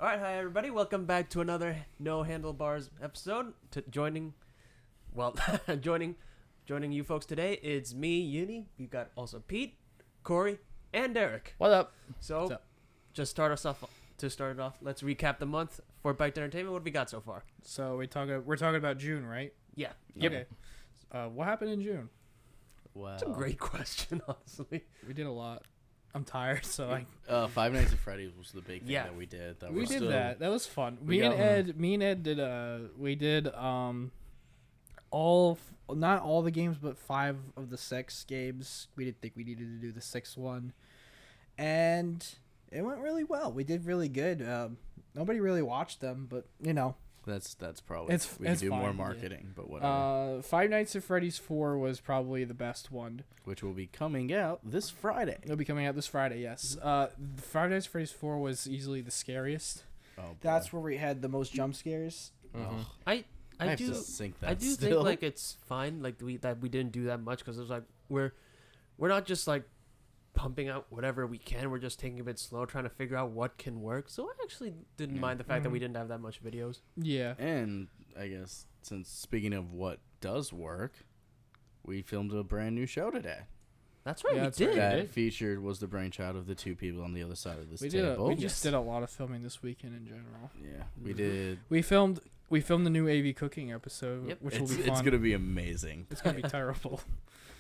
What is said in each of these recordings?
All right, hi everybody. Welcome back to another No Handlebars episode. Joining you folks today, it's me, Uni. You got also Pete, Corey, and Derek. What up? So, What's up? just start us off. To start it off, let's recap the month for Biked Entertainment. What have we got so far? So we're talking about June, right? Yeah, Okay. What happened in June? Wow. it's a great question, honestly. We did a lot. I'm tired, so Five Nights at Freddy's was the big thing Yeah. that we did. we did that. That was fun. We Me got- and Ed did not all the games, but 5 of the 6 games. We didn't think we needed to do the 6th one, and it went really well. We did really good. Nobody really watched them, but That's probably It's- we can it's do more fine, yeah. marketing, but whatever. Five Nights at Freddy's 4 was probably the best one. Which will be coming out this Friday. It'll be coming out this Friday, yes. Five Nights at Freddy's 4 was easily the scariest. Oh, boy. That's where we had the most jump scares. Ugh. I have do to sync that I do still. think like it's fine like we didn't do that much because it was like we're not just like pumping out whatever we can. We're just taking it a bit slow, trying to figure out what can work. So I actually didn't Yeah. mind the fact that we Mhm. didn't have that much videos. Yeah. And I guess since speaking of what does work, we filmed a brand new show today. That's right, Yeah, we that's right. did. That featured was the brainchild of the two people on the other side of this We table. just did a lot of filming this weekend in general. Yeah, we Mhm. did. We filmed the new AV cooking episode, Yep. which will be It's fun. gonna be amazing, It's gonna be terrible.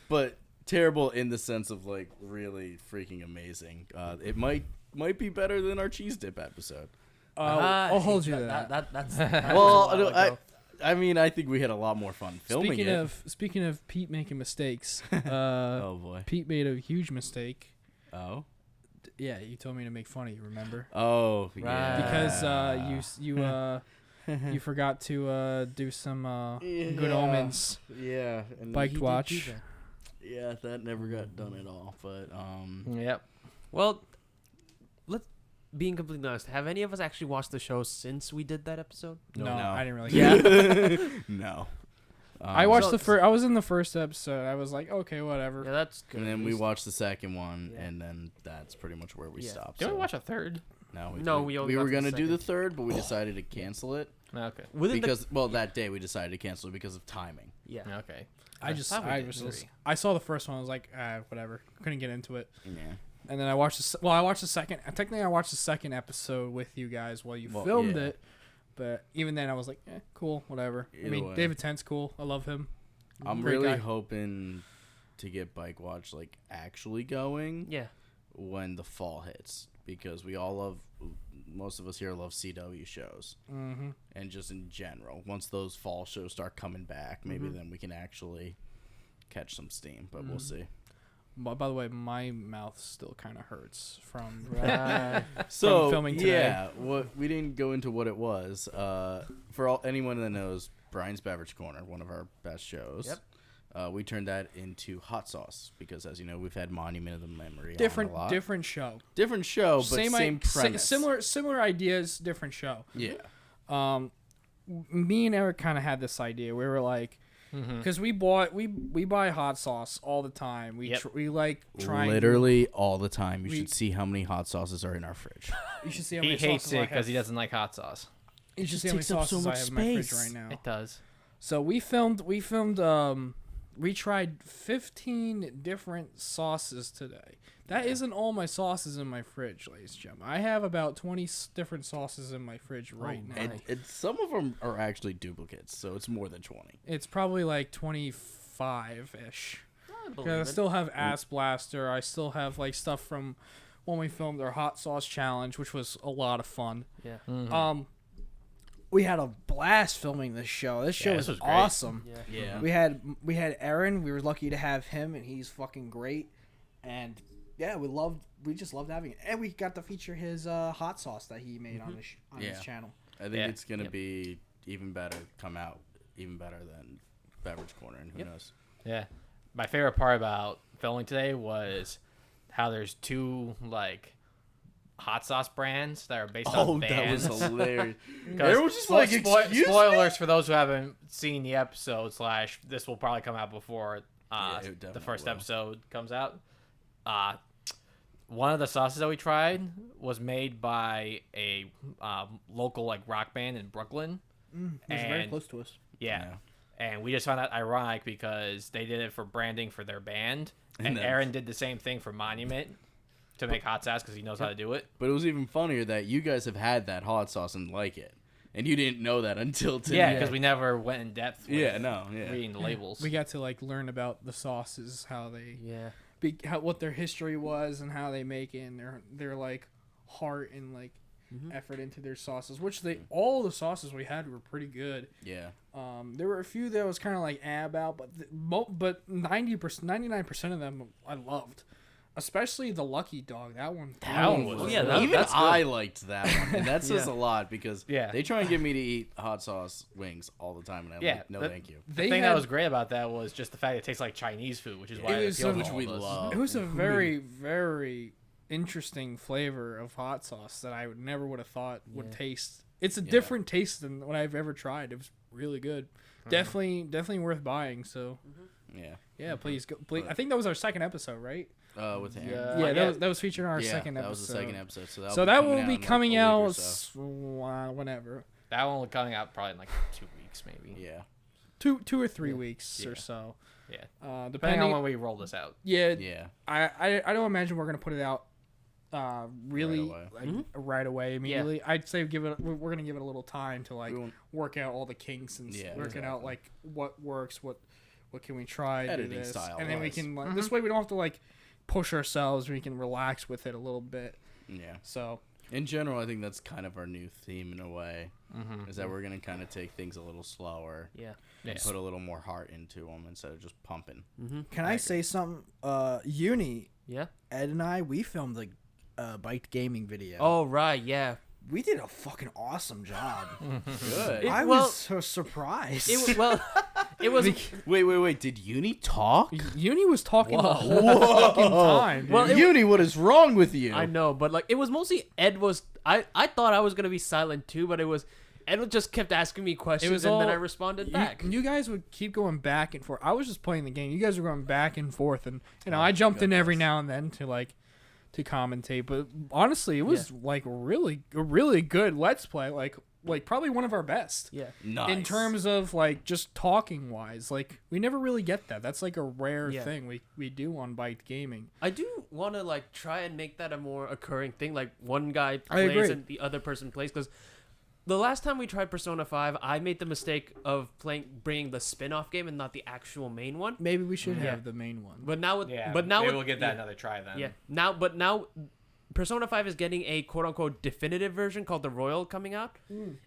but terrible in the sense of like really freaking amazing. It might be better than our cheese dip episode. I'll hold you to that. That's Well, that was a while ago. I mean, I think we had a lot more fun filming it. Speaking of Pete making mistakes, Oh boy. Pete made a huge mistake. Oh. Yeah, you told me to make fun of you. Remember? Oh. Right. Yeah. Because you forgot to do some good omens Yeah. And bike He did do watch. that. yeah, that never got done at all. But Yep. Well, being completely honest, have any of us actually watched the show since we did that episode? No, No. I didn't really. Yeah. no. I watched So- the first. I was in the first episode. I was like, okay, whatever. Yeah, that's good. And at then we least. watched the second one, Yeah. and then that's pretty much where we Yeah. stopped. Did we so- watch a third? No, No, we only we got were to the gonna do the second. third, but we decided to cancel it Okay. Within the- because that day we decided to cancel it because of timing. yeah. Okay. I just, thought we I did was, three. I saw the first one. I was like, whatever. Couldn't get into it. Yeah. And then I watched I watched the second. Technically, I watched the second episode with you guys while you Well, filmed yeah. it. But even then, I was like, cool, whatever. I Either mean, way. David Tent's cool. I love him. I'm Great really guy. hoping to get Bike Watch like actually going Yeah. when the fall hits because most of us here love CW shows Mm-hmm. and just in general. Once those fall shows start coming back, maybe then we can actually catch some steam. But we'll see. By the way, my mouth still kind of hurts from. So filming today. yeah, we didn't go into what it was. For anyone that knows, Brian's Beverage Corner, one of our best shows. Yep. We turned that into hot sauce because, as you know, we've had Monument of the Memory. different on a lot. show. Different show, but same premise. Similar ideas, different show. Yeah. Me and Eric kind of had this idea. We were like, because we buy hot sauce all the time. We Yep. we like trying. Literally all the time. You we- should see how many hot sauces are in our fridge. You should see how He many hates sauces it I because have. he doesn't like hot sauce. You should just see how many takes up so sauces I much have in my fridge space. right now. It does. So we tried 15 different sauces today. That isn't all my sauces in my fridge, ladies and gentlemen. I have about 20 different sauces in my fridge right now. And some of them are actually duplicates, so it's more than 20. It's probably like 25-ish. I believe Because I it. still have Ass Blaster. I still have like stuff from when we filmed our hot sauce challenge, which was a lot of fun. Yeah. Mm-hmm. We had a blast filming this show. This show this was was great. awesome. Yeah. Yeah. We had Aaron. We were lucky to have him, and he's fucking great. And yeah, we just loved having it. And we got to feature his hot sauce that he made on his Yeah. channel. I think Yeah. it's going to Yep. be even better, come out even better than Beverage Corner, and who Yep. knows. Yeah. My favorite part about filming today was how there's two like hot sauce brands that are based on bands. that was hilarious. 'Cause Everyone was just like, "Excuse me?" spoilers for those who haven't seen the episode / this will probably come out before Yeah, it the definitely first will. episode comes out. one of the sauces that we tried was made by a local like rock band in Brooklyn. It was very And- close to us. Yeah. And we just found that ironic because they did it for branding for their band, and And then- Aaron did the same thing for Monument to make hot sauce because he knows how to do it. But it was even funnier that you guys have had that hot sauce and like it, and you didn't know that until today. Yeah, because we never went in depth with Yeah. reading the labels. We got to like learn about the sauces, how they Yeah. what their history was and how they make it, and their like heart and like effort into their sauces, which all the sauces we had were pretty good. Yeah. There were a few that was kind of like about, but 90%, 99% of them I loved, especially the Lucky Dog. That one. That one was- Oh, yeah, that- Even that's good. I liked that one, and that says Yeah. a lot because Yeah. they try and get me to eat hot sauce wings all the time, and I'm Yeah, like, no, that- thank you. The thing that was great about that was just the fact it tastes like Chinese food, which is why It it was appealed so- to Which all we of us. love. It was a very, very interesting flavor of hot sauce that I never would have thought would Yeah. taste. It's a different taste than what I've ever tried. It was really good. Definitely worth buying. So Yeah. yeah, please go. Please. I think that was our second episode, right? With Aaron. Yeah, yeah. that was featured in our Yeah, second episode. that was the second episode. So, So that will out be in, like, coming a week or out so. whenever. That one will be coming out probably in like 2 weeks, maybe. Yeah. Two or 3 weeks or Yeah. so. Yeah. Depending Depending on when we roll this out. yeah, Yeah. I don't imagine we're gonna put it out really Right away. like, right away immediately. I'd say we're gonna give it a little time to like We won't- work out all the kinks and Yeah, working out exactly. like what works, what can we try, do Editing this, style and then we wise. can like, this way we don't have to like push ourselves. We can relax with it a little bit. Yeah. So In general, I think that's kind of our new theme in a way, is that we're going to kind of take things a little slower Yeah. and Yeah. put a little more heart into them instead of just pumping. can I say something? Uni, Yeah. Ed and I, we filmed a bike gaming video. Oh right. Yeah. We did a fucking awesome job. Good. I well- was so surprised. It was well. It was. Wait. Did Uni talk? Uni was talking the whole fucking time. Well, dude. Uni, what is wrong with you? I know, but like it was mostly Ed was. I thought I was gonna be silent too, but it was. Ed just kept asking me questions, and then I responded back. You guys would keep going back and forth. I was just playing the game. You guys were going back and forth, and I jumped in every now and then to commentate. But honestly, it was like a really good Let's Play. Like probably one of our best. Yeah. Nice. In terms of like just talking wise, like we never really get that. That's like a rare Yeah. thing we do on Byte Gaming. I do want to like try and make that a more occurring thing. Like one guy I plays agree. and the other person plays, because the last time we tried Persona 5, I made the mistake of bringing the spin-off game and not the actual main one. Maybe we should Yeah. have the main one. But now, Yeah. but now maybe with- we'll give that yeah. another try then. Yeah. Now, Persona 5 is getting a quote-unquote definitive version called the Royal coming out.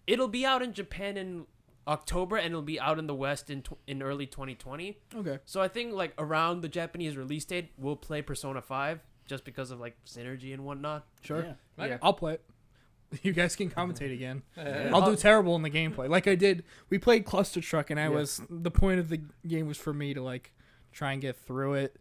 It'll be out in Japan in October, and it'll be out in the West in early 2020. Okay. So I think like around the Japanese release date, we'll play Persona 5 just because of like synergy and whatnot. Sure. Yeah. Yeah. I'll play it. You guys can commentate again. I'll do terrible in the gameplay. Like I did. We played Cluster Truck, and the point of the game was for me to like try and get through it.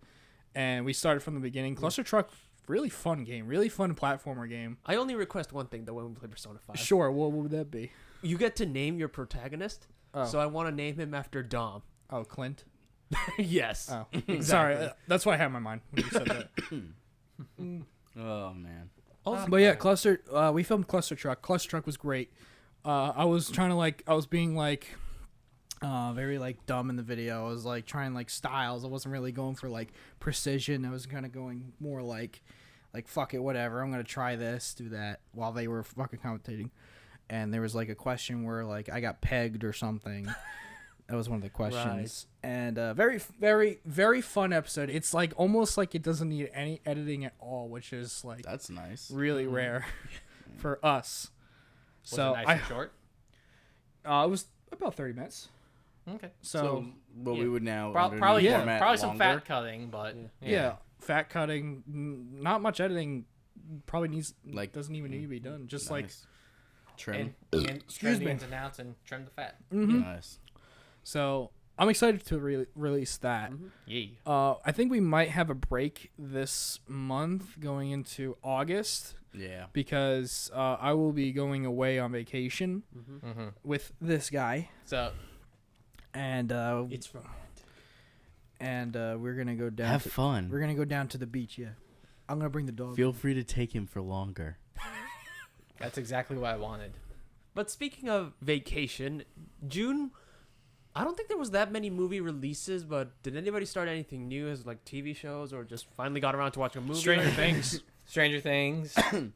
And we started from the beginning. Cluster Truck, really fun game, really fun platformer game. I only request one thing though when we play Persona 5. Sure, what would that be? You get to name your protagonist. Oh. So I want to name him after Dom. Oh, Clint. Yes. Oh, Exactly. sorry. That's what I had in my mind when you said that. Oh, man. But yeah, Cluster. We filmed Cluster Truck. Cluster Truck was great. I was trying to I was being very like dumb in the video. I was like trying like styles. I wasn't really going for like precision. I was kind of going more like fuck it, whatever. I'm gonna try this, do that while they were fucking commentating. And there was like a question where like I got pegged or something. That was one of the questions. And very, very, very fun episode. It's like almost like it doesn't need any editing at all, which is like That's nice. really rare for us. Was So it nice and short? it was about 30 minutes. Okay. So, what yeah. we would now Probably, underneath yeah. format probably some longer. fat cutting, but Yeah, fat cutting, not much editing. Probably doesn't even need to be done. Just Nice. Trim. and Excuse trim the me. ins and outs and trim the fat. Nice. so I'm excited to release that. Yeah. I think we might have a break this month going into August Yeah. because I will be going away on vacation with this guy, So and It's from we're gonna go down. Have to, fun. We're gonna go down to the beach. Yeah. I'm gonna bring the dog. Feel free to take him for longer. That's exactly what I wanted. But speaking of vacation, June, I don't think there was that many movie releases, but did anybody start anything new as like TV shows or just finally got around to watching a movie? Stranger Things. Stranger Things.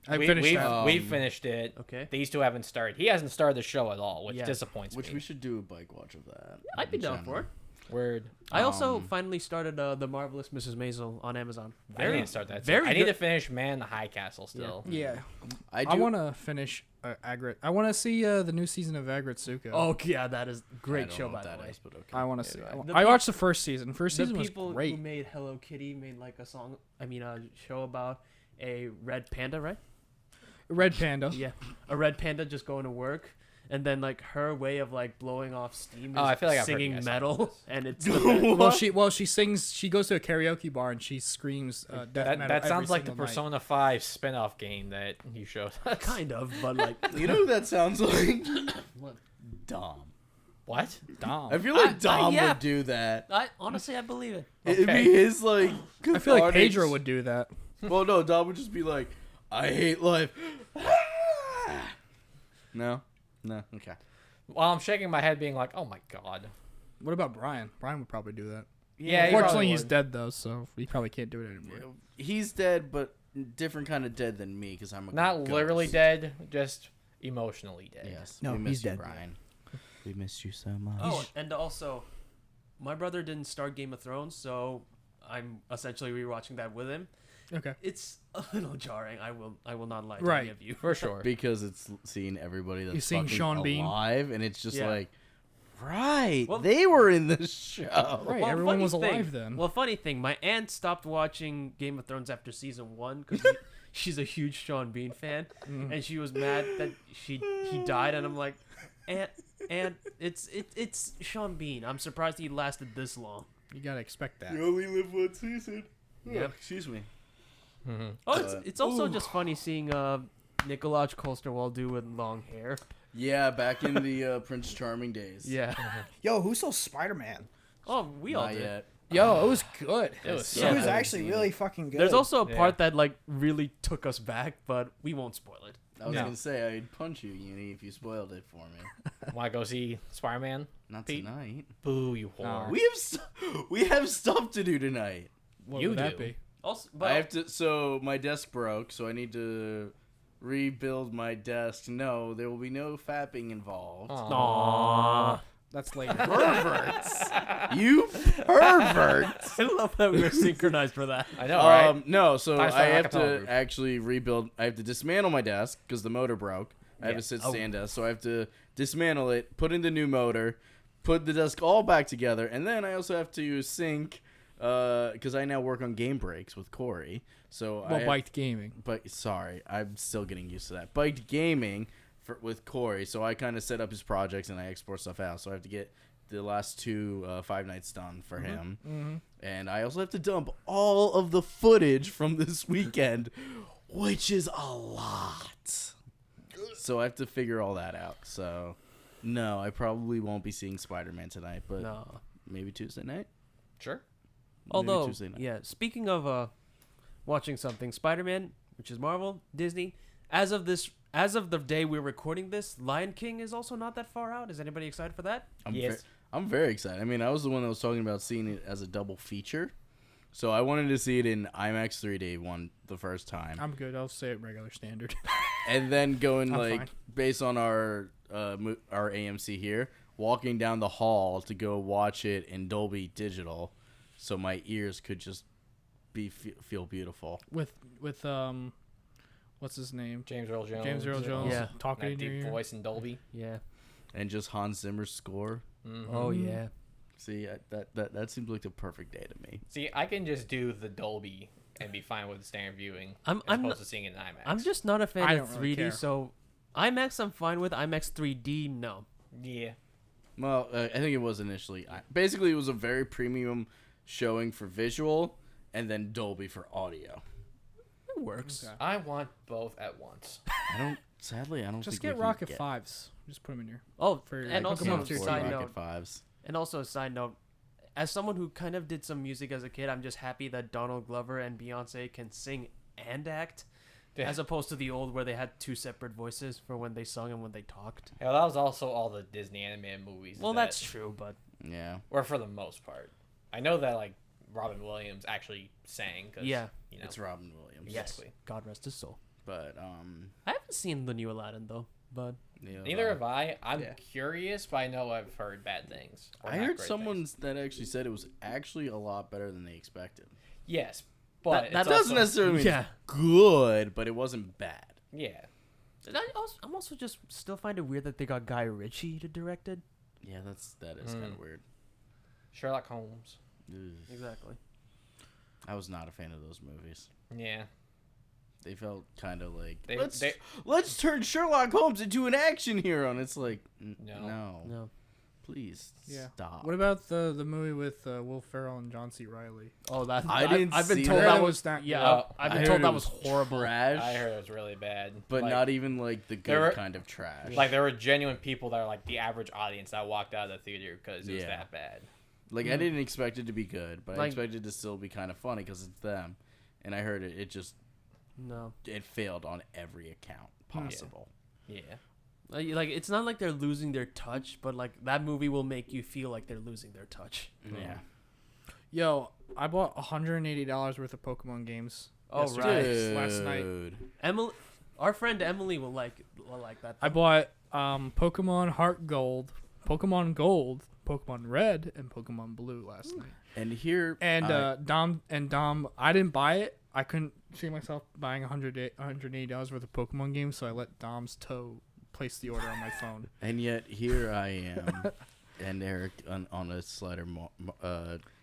I finished that. We've finished it. Okay. These two haven't started. He hasn't started the show at all, which Yeah. disappoints Which me. we should do a bike watch of that. I'd be on down the for it. Word. I also Um, finally started The Marvelous Mrs. Maisel on Amazon. I need to start that. very I need good- to finish Man in the High Castle still. Yeah, I I do. want to finish Agrit. I want to see the new season of Agritsuko. Oh yeah, that is a I great don't show know by what the that way. is, but okay. I want to Yeah, see. right. The I peop- watched the first season. First The season was people who great. made Hello Kitty made like a song. I mean, a show about a red panda, right? Red Panda. Yeah, a red panda just going to work, and then like her way of like blowing off steam is Oh, I feel like I've heard you singing guys talk metal, about this. and it's the best. She sings. She goes to a karaoke bar and she screams death That, metal. that every sounds like the single night. Persona 5 spin-off game that you showed us. kind of, but like You know who that sounds like? what? Dom. What? Dom. I feel like Dom yeah. would do that. I honestly I believe it. It'd Okay. be his like. I feel like cathartic- Pedro would do that. Well, no, Dom would just be like, "I hate life." No, okay. While I'm shaking my head, being like, "Oh my god." What about Brian? Brian would probably do that. Yeah, he Unfortunately, probably he's would. dead though, so he probably can't do it anymore. He's dead, but different kind of dead than me because I'm a Not ghost. literally dead, just emotionally dead. Yes. No, we miss he's you, dead. Brian. We miss you so much. Oh, and also, my brother didn't start Game of Thrones, so I'm essentially rewatching that with him. Okay. It's a little jarring. I will not lie to Right. any of you. For sure. Because it's seeing everybody that's You're seeing fucking Sean Bean. alive, and it's just Yeah. like, right, Well- they were in the show. Right, Well, everyone funny was thing- alive then. Well, funny thing, my aunt stopped watching Game of Thrones after season 1 because she's a huge Sean Bean fan, and she was mad that he died, and I'm like, Aunt, it's Sean Bean. I'm surprised he lasted this long. You gotta expect that. only live one season. Yep. Excuse me. Mhm. Oh, it's also just funny seeing Nikolaj Coster-Waldau do with long hair. Yeah, back in the Prince Charming days. Yeah. Yo, who saw Spider-Man? Oh, we all Not did. yet. Yo, it was good. It was Yeah. It was I haven't actually seen really it. fucking good. There's also a Yeah. part that like really took us back, but we won't spoil it. I was No. gonna say I'd punch you, Uni, if you spoiled it for me. Want to go see Spider-Man? Not Pete? tonight. Boo, you whore. We have stuff to do tonight. What You would that do. be? Also, I but have to. So my desk broke, so I need to rebuild my desk. No, there will be no fapping involved. Aw. That's later. Perverts! You perverts! I love that we were synchronized for that. I know, right? No, so Time to I start have acapella to group. actually rebuild. I have to dismantle my desk because the motor broke. I have Yeah. a sit Oh. stand desk, so I have to dismantle it, put in the new motor, put the desk all back together, and then I also have to sync because I now work on game breaks with Corey. So Well, Biked Gaming. But sorry, I'm still getting used to that. Biked gaming with Corey, so I kind of set up his projects and I export stuff out. So I have to get the last two 5 nights done for him, and I also have to dump all of the footage from this weekend, which is a lot. So I have to figure all that out. So no, I probably won't be seeing Spider-Man tonight, but No. maybe Tuesday night. Sure. Maybe Although, Tuesday night. yeah. Speaking of watching something, Spider-Man, which is Marvel, Disney. As of the day we're recording this, Lion King is also not that far out. Is anybody excited for that? Yes. I'm very excited. I mean, I was the one that was talking about seeing it as a double feature. So I wanted to see it in IMAX 3D the first time. I'm good. I'll say it regular standard. And then going I'm like fine. based on our AMC here, walking down the hall to go watch it in Dolby Digital so my ears could just feel beautiful. with what's his name? James Earl Jones. James Earl Jones. Yeah. Talking That in your deep ear. voice in Dolby. Yeah. And just Hans Zimmer's score. Mhm. Oh yeah. See, that seems like the perfect day to me. See, I can just do the Dolby and be fine with the standard viewing I'm as I'm opposed to seeing it in IMAX. I'm just not a fan I of don't really 3D. care. So IMAX I'm fine with. IMAX 3D no. Yeah. Well, I think it was initially. Basically, it was a very premium showing for visual, and then Dolby for audio. It works. Okay. I want both at once. Sadly, I don't Just think we get can Rocket get 5s. Just put them in your. Oh, For, and like, also hook 'em a up to your side TV. note. Rocket 5s. And also a side note, as someone who kind of did some music as a kid, I'm just happy that Donald Glover and Beyonce can sing and act, Yeah. as opposed to the old where they had two separate voices for when they sung and when they talked. Yeah, that was also all the Disney animated movies. Well, that's true, but Yeah. Or for the most part. I know that like Robin Williams actually sang. Cause, yeah, you know, It's Robin Williams. yes, Exactly. God rest his soul. But I haven't seen the new Aladdin though, but yeah, Neither have I. I'm Yeah. curious, but I know I've heard bad things. or I not heard great someone things. that actually said it was actually a lot better than they expected. Yes, but That it's Doesn't also, necessarily mean yeah. good, but it wasn't bad. Yeah. I'm also just still find it weird that they got Guy Ritchie to direct it. Yeah, that is kind of weird. Sherlock Holmes. Ugh. Exactly. I was not a fan of those movies. Yeah. They felt kind of like They- let's turn Sherlock Holmes into an action hero, and it's like No. No. please Yeah. stop. What about the movie with Will Ferrell and John C. Reilly? Oh, that I didn't I've been see told that. that It was was that yeah. good. I've I been heard told it that was horrible. trash, I heard it was really bad. but like, not even like the There good were- kind of trash. like there were genuine people that are like the average audience that walked out of the theater because it was Yeah. that bad. Like I didn't expect it to be good, but I Like- expected it to still be kind of funny because it's them. And I heard it just No. it failed on every account possible. Yeah. Like it's not like they're losing their touch, but like that movie will make you feel like they're losing their touch. Yeah. Yo, I bought $180 worth of Pokemon games. Oh, yesterday, right. Last night. Dude. Emily, our friend Emily will like that. I bought Pokemon Heart Gold, Pokemon Gold, Pokemon Red, and Pokemon Blue last night. And here And Dom, I didn't buy it. I couldn't see myself buying $180 worth of Pokemon games, so I let Dom's toe place the order on my phone. and yet here I am and Eric on a slighter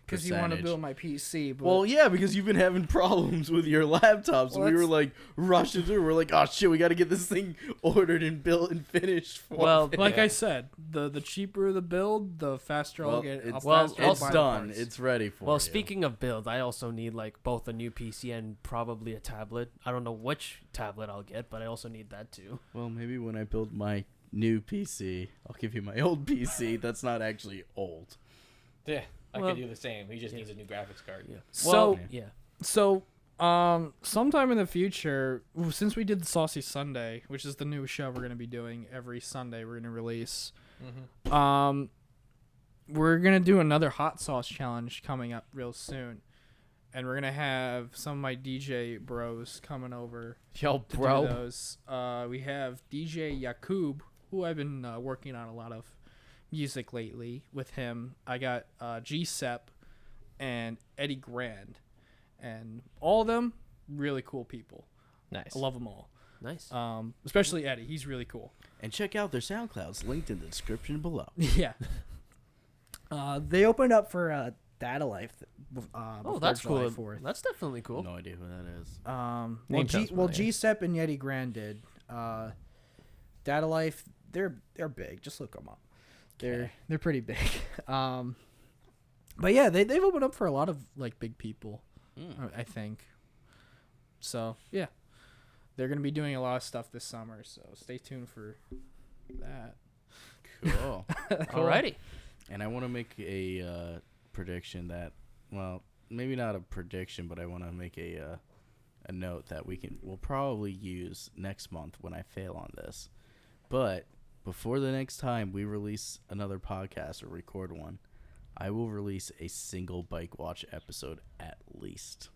Because you want to percentage. build my PC. But Well, yeah, because you've been having problems with your laptop, so Well, we were that's- like rushing through. We're like, oh shit, we got to get this thing ordered and built and finished. For Well, like I said, the cheaper the build, the faster I'll get. it's, faster I'll it's buy the done. parts. It's ready for Well, you. speaking of build, I also need like both a new PC and probably a tablet. I don't know which tablet I'll get, but I also need that too. Well, maybe when I build my new PC, I'll give you my old PC. That's not actually old. Yeah. I Well, could do the same. He just needs a new graphics card. Yeah. So- Well, yeah. So, sometime in the future, since we did the Saucy Sunday, which is the new show we're gonna be doing every Sunday, we're gonna release. Mm-hmm. We're gonna do another hot sauce challenge coming up real soon, and we're gonna have some of my DJ bros coming over Yo, to do those. We have DJ Yakub, who I've been working on a lot of music lately with him. I got G-Sep and Eddie Grand, and all of them really cool people. Nice. I love them all. Nice. Especially Eddie. He's really cool. And check out their SoundClouds linked in the description below. Yeah. They opened up for Data Life. Oh, that's cool. That's definitely cool. No idea who that is. Well, Name sounds familiar. G-Sep and Eddie Grand did. Data Life, they're big. Just look them up. They're pretty big. But yeah, they've opened up for a lot of like big people, I think. So yeah, they're gonna be doing a lot of stuff this summer. So stay tuned for that. Cool. Alrighty. And I want to make a prediction that, well, maybe not a prediction, but I want to make a note that we'll probably use next month when I fail on this. But before the next time we release another podcast or record one, I will release a single Bike Watch episode at least.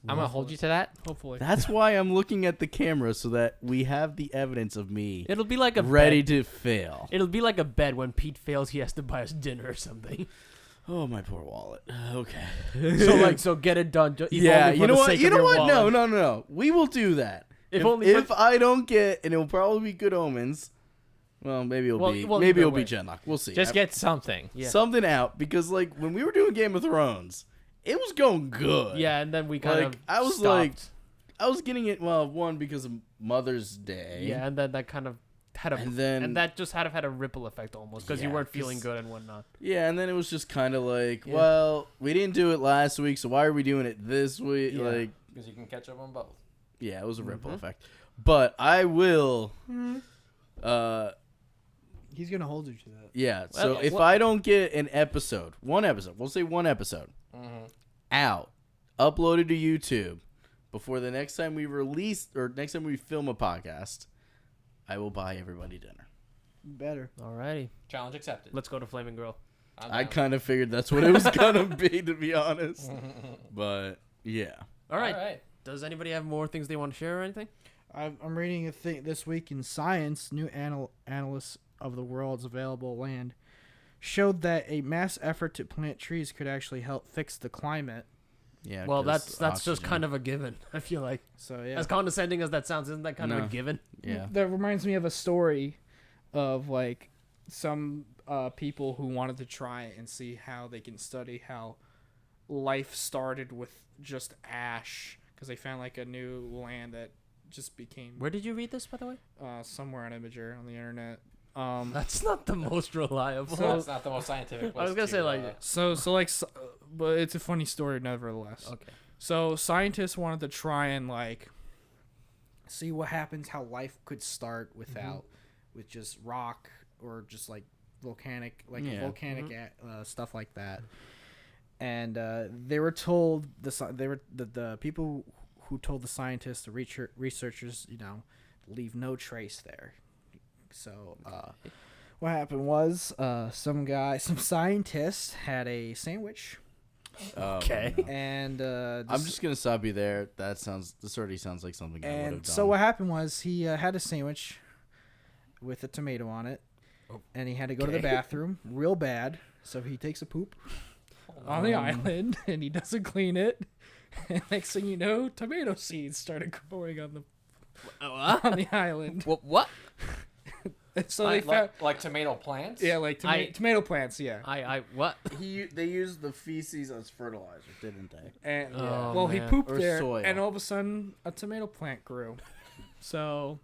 I'm gonna hold you to that. Hopefully. That's why I'm looking at the camera so that we have the evidence of me It'll be like a ready bet. to fail. It'll be like a bet when Pete fails, he has to buy us dinner or something. Oh, my poor wallet. Okay. So get it done. Yeah, only for you know the what? sake You of know your what? wallet. No. We will do that. If If, only if for- I don't get, and it'll probably be Good Omens. Well, maybe it'll Well, be either maybe it'll way. be Genlock. We'll see. Just get something. Yeah. something out because like when we were doing Game of Thrones, it was going good. Yeah, and then we kind Like, of I was stopped. like- I was getting it. Well, one because of Mother's Day. Yeah, and then that kind of had a And then- that just had a ripple effect almost because you Yeah, weren't feeling 'cause- good and whatnot. Yeah, and then it was just kind of like, Yeah. well, we didn't do it last week, so why are we doing it this week? Yeah. Like, Because you can catch up on both. yeah, it was a ripple Mhm. effect. But I will. He's gonna hold you to that. Yeah. So Well, if well- I don't get one episode, we'll say one episode Mm-hmm. out, uploaded to YouTube before the next time we release or next time we film a podcast, I will buy everybody dinner. Better. Alrighty, Challenge accepted. let's go to Flaming Grill. I kind of figured that's what it was gonna be, to be honest. But yeah. All right. Does anybody have more things they want to share or anything? I'm reading a thing this week in Science. New analysts of the world's available land showed that a mass effort to plant trees could actually help fix the climate. Yeah. Well, 'cause that's just oxygen. kind of a given. I feel like, So yeah, as condescending as that sounds, isn't that kind of No. a given? Yeah. that reminds me of a story of like some people who wanted to try and see how they can study how life started with just ash, because they found like a new land that just became Where did you read this, by the way? somewhere on Imager on the internet. That's not the most reliable. So- That's not the most scientific. I was gonna say, like, But it's a funny story nevertheless. okay. So scientists wanted to try and like see what happens, how life could start without with just rock or just like volcanic, like Yeah. volcanic stuff like that. And they were told the people who told the scientists, the researchers, leave no trace there. So what happened was some scientist had a sandwich. Okay. No. And I'm just gonna stop you there. This already sounds like something I would have And done. so what happened was he had a sandwich with a tomato on it, and he had to go to the bathroom real bad. So he takes a poop on the island, and he doesn't clean it. And next thing you know, tomato seeds started growing on the island. What? And so they found, like tomato plants. yeah, like tomato plants, yeah. I what? They used the feces as fertilizer, didn't they? And Oh, well, he man. pooped Or there, soil. and all of a sudden, a tomato plant grew. So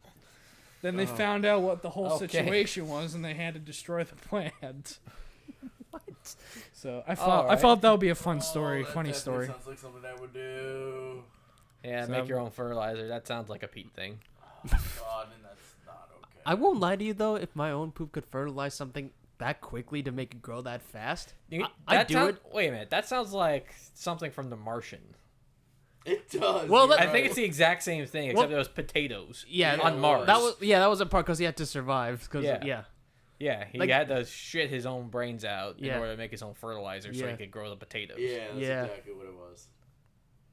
then they found out what the whole Okay. situation was, and they had to destroy the plant. What? So I Alright. thought that would be a fun story, funny story. Sounds like something I would do. Yeah, So- make your own fertilizer. That sounds like a Pete thing. God, and that's not okay. I won't lie to you though. If my own poop could fertilize something that quickly to make it grow that fast, I'd do it. Wait a minute. That sounds like something from The Martian. It does. Well, you're that- I think right. it's the exact same thing, except it was potatoes. Yeah, on Mars. That was a part because he had to survive. Cause Yeah. Yeah, he Like- had to shit his own brains out in Yeah. order to make his own fertilizer so Yeah. he could grow the potatoes. Yeah, that's Yeah. exactly what it was.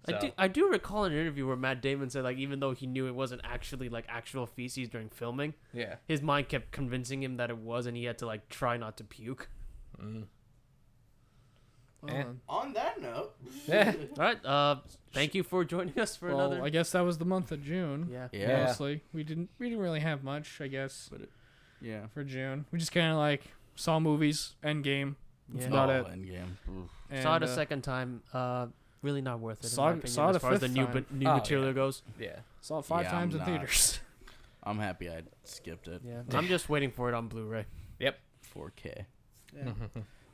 So- I do recall an interview where Matt Damon said like even though he knew it wasn't actually like actual feces during filming, Yeah. his mind kept convincing him that it was, and he had to like try not to puke. Mm. Well, Eh. On that note. Yeah. All right. Thank you for joining us for well, another. I guess that was the month of June. Yeah. Yeah. Mostly, we didn't really have much, I guess, Yeah. for June. We just kind of like saw movies, Endgame. That's Yeah. about Oh, it. Endgame. Oof. And, Saw it a second time. Really not worth it. Saw- in my opinion, saw it as a far as the fifth new time. new Oh, material yeah. goes. Yeah. Saw it 5 Yeah, times I'm in not. theaters. I'm happy I skipped it. Yeah. I'm just waiting for it on Blu-ray. 4K. Yeah.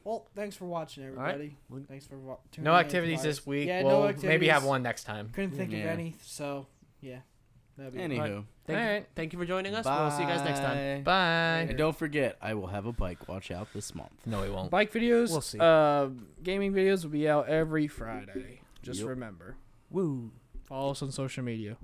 Well, thanks for watching, everybody. Well- Thanks for tuning No in, activities guys. this week. Yeah, we'll no maybe activities. have one next time. Couldn't think of Yeah. any, so yeah. That'd be Anywho. Thank you for joining us. We'll see you guys next time. Bye. And don't forget, I will have a bike watch out this month. No, we won't. Bike videos, We'll see. Gaming videos will be out every Friday. Just Yep. remember, Woo. follow us on social media.